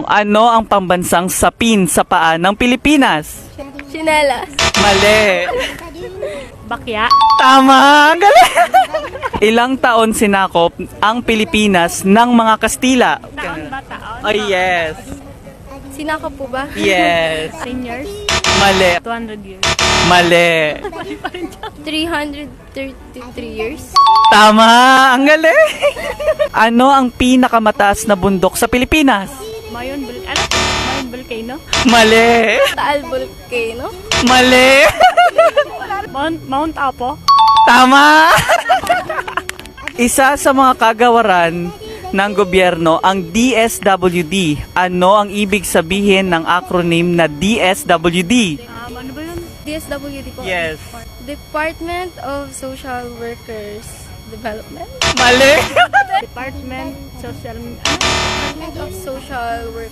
Ano ang pambansang sapin sa paa ng Pilipinas? Chinelas. Mali. Bakya. Tama! Ang galing! Ilang taon sinakop ang Pilipinas ng mga Kastila? Taon ba taon? Oh, yes. Sinakop po ba? Yes. 10 years? Mali. 200 years? Mali. 333 years? Tama! Ang galing! Ano ang pinakamataas na bundok sa Pilipinas? Mayon Volcano? Mali. Taal Volcano? Mali. Mount Apo? Tama! Isa sa mga kagawaran ng gobyerno ang DSWD. Ano ang ibig sabihin ng acronym na DSWD? Ano ba yun? DSWD po? Yes. Department of Social Workers Development? Mali. Department of Social Work